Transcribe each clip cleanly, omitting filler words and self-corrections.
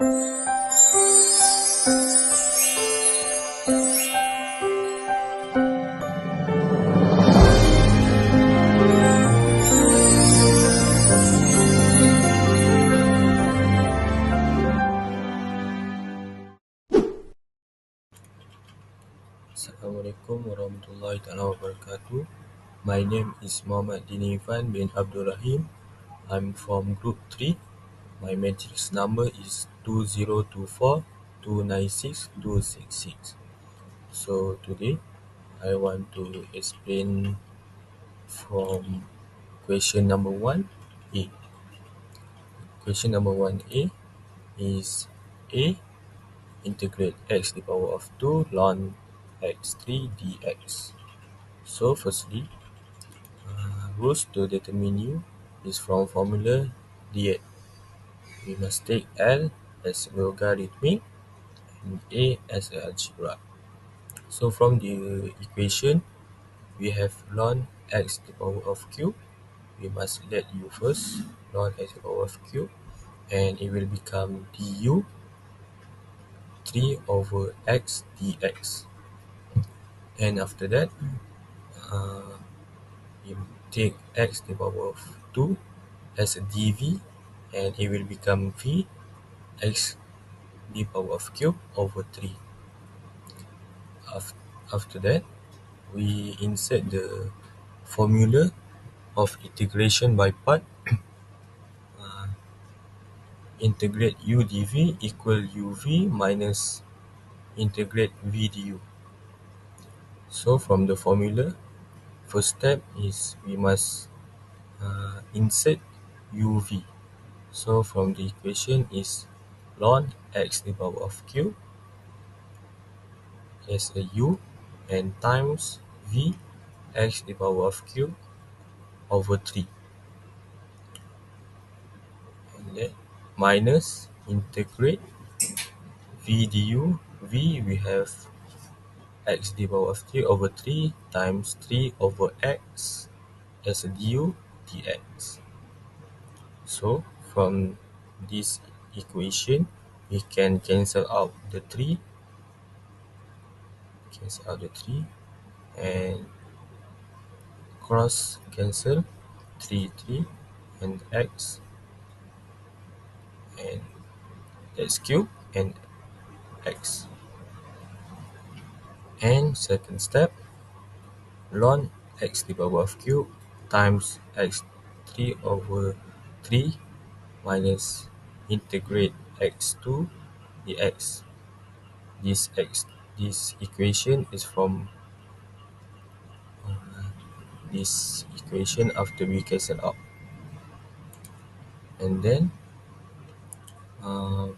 Assalamualaikum warahmatullahi wabarakatuh. My name is Muhammad Dinifan bin Abdul Rahim. I'm from Group 3. My matrix number is 2024296266. So today I want to explain from question number 1A. Question number 1A is A. Integrate x to the power of 2 ln x3 dx. So firstly, rules to determine u is from formula dx. We must take L as logarithmic and A as algebra. So from the equation, we have ln x to the power of q. We must let u first, ln x to the power of q, and it will become du 3 over x dx. And after that, you take x to the power of 2 as a dv, and it will become v x to the power of cube over 3. After that, we insert the formula of integration by part. Integrate u dv equal uv minus integrate v du. So from the formula, first step is we must insert uv. So from the equation is ln x to the power of q as a u and times v x to the power of q over 3, and then minus integrate v du. V we have x to the power of 3 over 3 times 3 over x as a du dx. So from this equation, we can cancel out the 3, and cross cancel 3 and x and x cube and x. And second step, ln x to the power of cube times x 3 over 3 minus integrate x2 dx. This equation is from this equation after we cancel out, and then uh,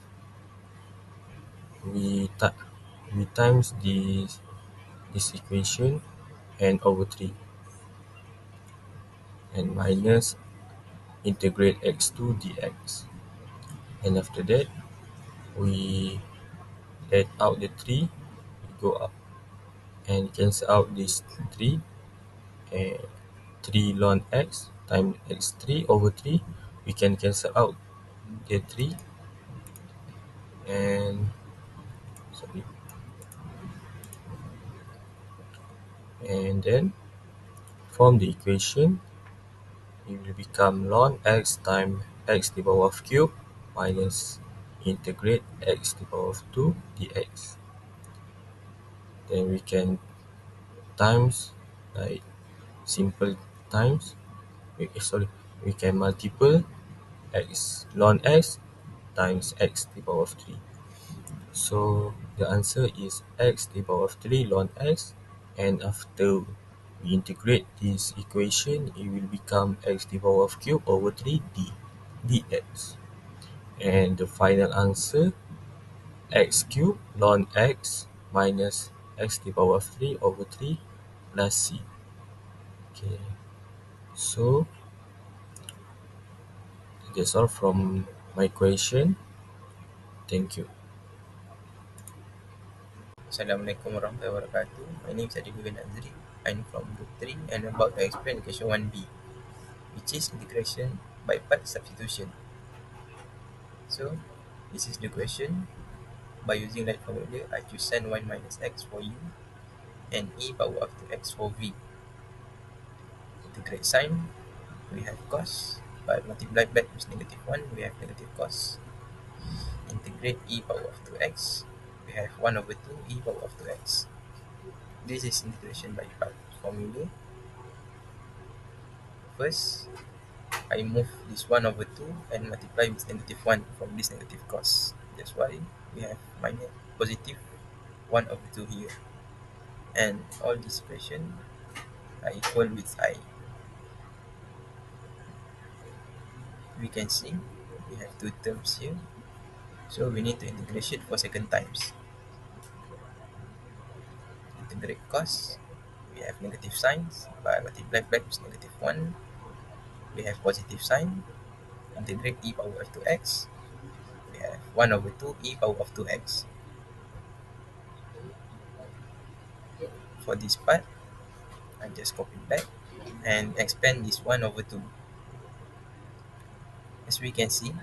we times this equation and over 3 and minus integrate x2 dx. And after that, we let out the 3, go up and cancel out this 3, and 3 ln x times x3 over 3, we can cancel out the 3, and sorry, and then from the equation it will become ln x times x to the power of cube minus integrate x to the power of 2 dx. Then we can times, like simple times, we can multiple x ln x times x to the power of 3. So the answer is x to the power of 3 ln x, and after we integrate this equation, it will become x to the power of cube over 3 dx. And the final answer, x cube ln x minus x to the power of 3 over 3 plus c. Okay, so that's all from my question. Thank you. Assalamualaikum warahmatullahi wabarakatuh. My name is Adibul Nazri. I'm from Group 3 and about to explain question 1B, which is integration by part substitution. So, This is the question. By using that formula, I choose sin 1 minus x for u and e power of 2x for v. Integrate sine, we have cos, but multiply back with negative 1, we have negative cos. Integrate e power of 2x, we have 1 over 2 e power of 2x. This is integration by part formula. First, I move this 1 over 2 and multiply with negative 1 from this negative cos. That's why we have minus positive 1 over 2 here. And all this equation are equal with I. We can see we have two terms here. So we need to integrate for second times. Integrate cos, we have negative signs. By multiply back with negative 1, we have positive sign. Integrate e power of 2x, we have 1 over 2 e power of 2x. For this part, I just copy back and expand this 1 over 2. As we can see,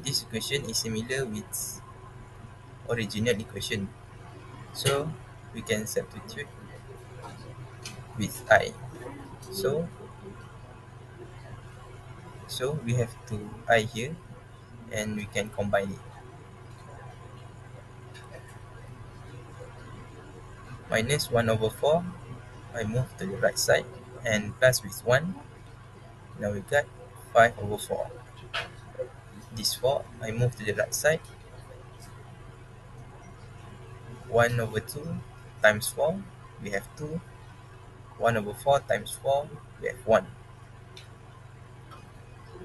this equation is similar with original equation. So we can substitute with I. So we have two I here and we can combine it. Minus 1 over 4, I move to the right side and plus with 1. Now we got 5 over 4. This 4, I move to the right side. 1 over 2 times 4, we have 2. 1 over 4 times 4, we have 1.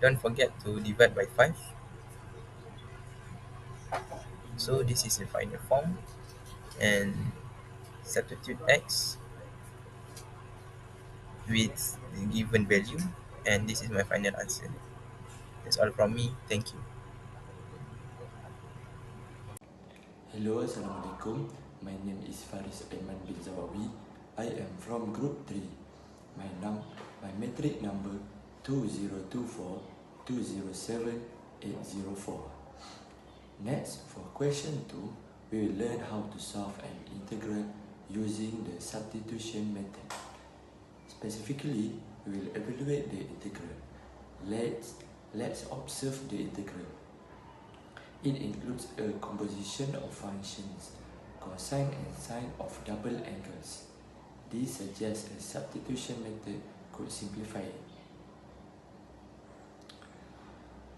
Don't forget to divide by 5. So this is the final form. And substitute x with the given value. And this is my final answer. That's all from me. Thank you. Hello, Assalamualaikum. My name is Faris Aiman bin Zawawi. I am from Group 3. My metric number 2024-207-804. Next, for question 2, we will learn how to solve an integral using the substitution method. Specifically, we will evaluate the integral. Let's observe the integral. It includes a composition of functions, cosine and sine of double angles. This suggests a substitution method could simplify it.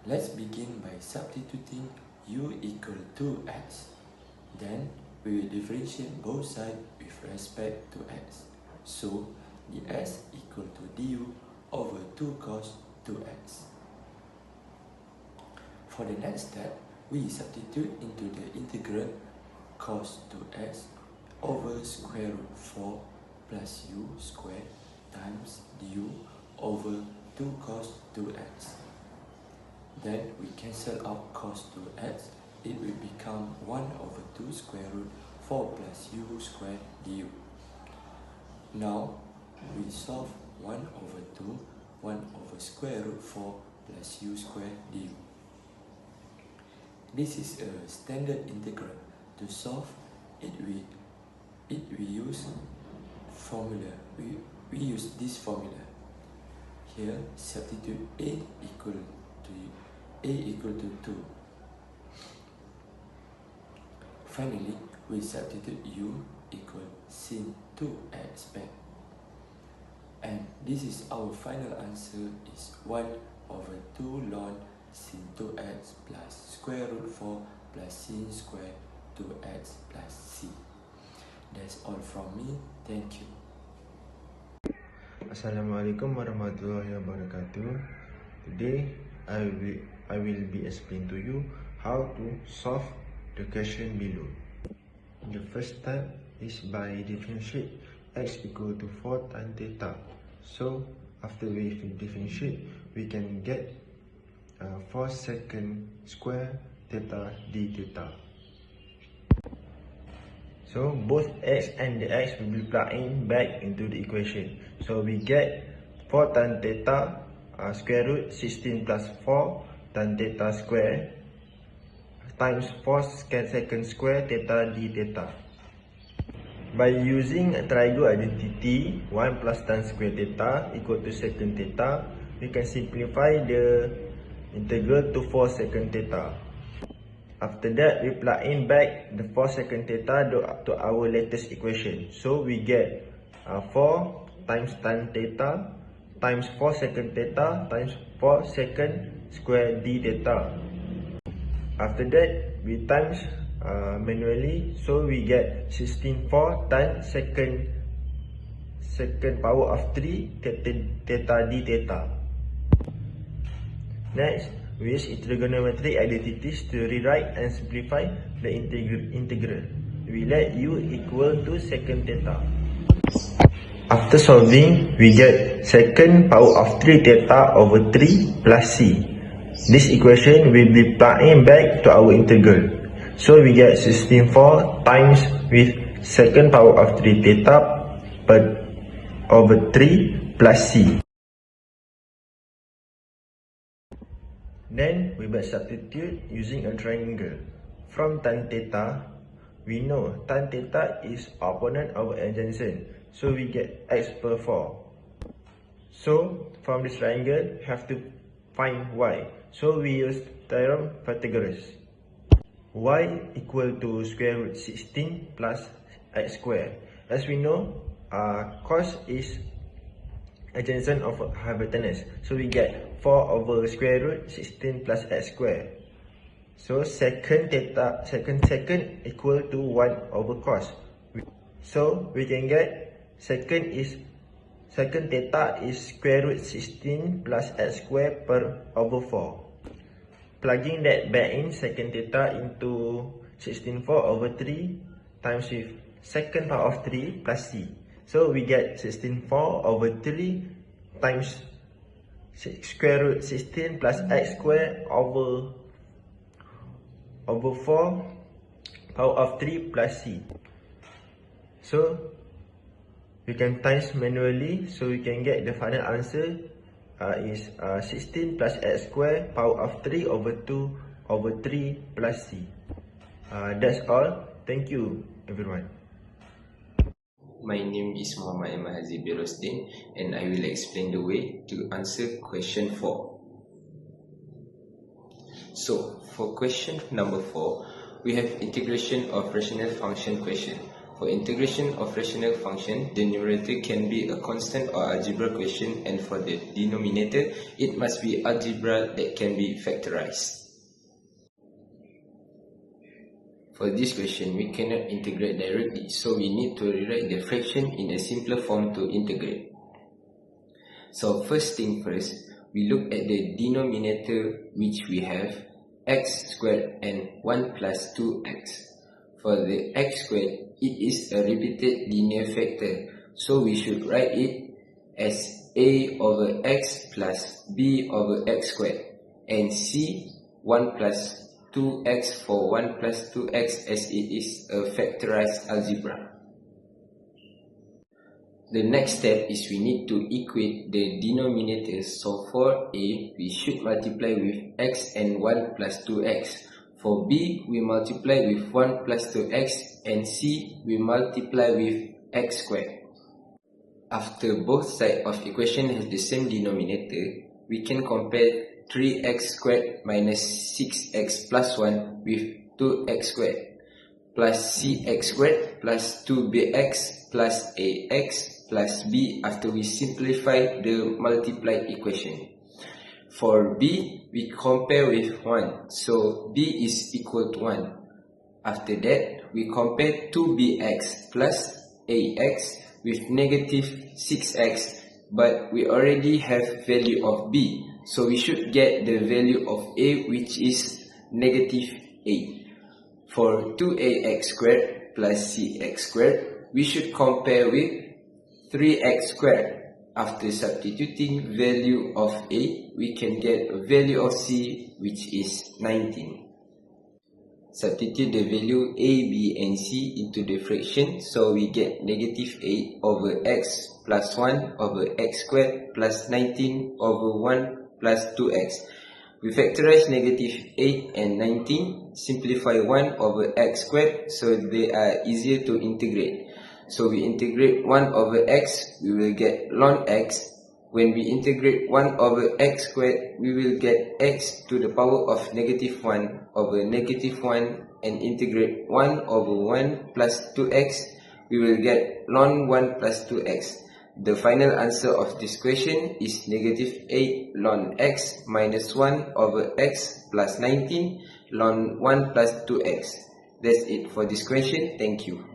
Let's begin by substituting u equal to x. Then we will differentiate both sides with respect to x. So ds equal to du over 2 cos 2x. For the next step, we substitute into the integral cos 2x over square root 4 plus u squared times du over 2 cos 2x. Then we cancel out cos 2x. It will become 1 over 2 square root 4 plus u squared du. Now we solve 1 over 2, 1 over square root 4 plus u squared du. This is a standard integral. To solve it, we use formula. We use this formula. Here, substitute a equal to 2. Finally, we substitute u equal sin 2x back. And this is our final answer is 1 over 2 ln sin 2x plus square root 4 plus sin square 2x plus c. That's all from me. Thank you. Assalamualaikum warahmatullahi wabarakatuh. Today I will be explain to you how to solve the question below. The first step is by differentiate x equal to 4 tan theta. So after we differentiate, we can get 4 secant square theta d theta. So both x and the x will be plugged in back into the equation. So we get 4 tan theta square root 16 plus 4 tan theta square times 4 secant square theta d theta. By using a triangle identity 1 plus tan square theta equal to secant theta, we can simplify the integral to 4 secant theta. After that, we plug in back the 4 secant theta to our latest equation. So we get 4 times tan theta times 4 secant theta times 4 secant square d theta. After that, we times manually, so we get 16/4 tan secant power of 3 theta d theta. Next, we use trigonometric identities to rewrite and simplify the integral. We let u equal to secant theta. After solving, we get secant power of 3 theta over 3 plus c. This equation will be plugged in back to our integral. So we get 16/4 times with secant power of 3 theta over 3 plus c. Then we will substitute using a triangle. From tan theta, we know tan theta is opponent of adjacent, so we get x per 4. So from this triangle, have to find y. So we use theorem Pythagoras. Y equal to square root 16 plus x square. As we know, cos is adjacent of hypotenuse, so we get 4 over square root 16 plus x square. So secant equal to 1 over cos. So we can get secant theta is square root 16 plus x square per over 4. Plugging that back in, secant theta into 16/4 over 3 times with secant power of 3 plus c. So we get 16/4 over 3 times square root 16 plus x square over 4 power of 3 plus c. So we can times manually, so we can get the final answer is 16 plus x square power of 3 over 2 over 3 plus c. That's all. Thank you everyone. My name is Muhammad Mahazi Birosdin, and I will explain the way to answer question 4. So, for question number 4, we have integration of rational function question. For integration of rational function, the numerator can be a constant or algebra question, and for the denominator, it must be algebra that can be factorized. For this question, we cannot integrate directly, so we need to rewrite the fraction in a simpler form to integrate. So first thing first, we look at the denominator, which we have x squared and 1 plus 2x. For the x squared, it is a repeated linear factor, so we should write it as a over x plus b over x squared, and c 1 plus 2x for 1 plus 2x, as it is a factorized algebra. The next step is we need to equate the denominators. So for a, we should multiply with x and 1 plus 2x. For b, we multiply with 1 plus 2x, and c, we multiply with x squared. After both sides of equation has the same denominator, we can compare 3x squared minus 6x plus 1 with 2x squared plus cx squared plus 2bx plus ax plus b after we simplify the multiplied equation. For b, we compare with 1, so b is equal to 1. After that, we compare 2bx plus ax with negative 6x, but we already have value of b, so we should get the value of a, which is negative 8. For 2ax squared plus cx squared, we should compare with 3x squared. After substituting value of a, we can get a value of c, which is 19. Substitute the value a, b and c into the fraction, so we get negative 8 over x plus 1 over x squared plus 19 over 1 plus 2x. We factorize negative 8 and 19, simplify 1 over x squared so they are easier to integrate. So we integrate 1 over x, we will get ln x. When we integrate 1 over x squared, we will get x to the power of negative 1 over negative 1, and integrate 1 over 1 plus 2x, we will get ln 1 plus 2x. The final answer of this question is negative 8 ln x minus 1 over x plus 19 ln 1 plus 2x. That's it for this question. Thank you.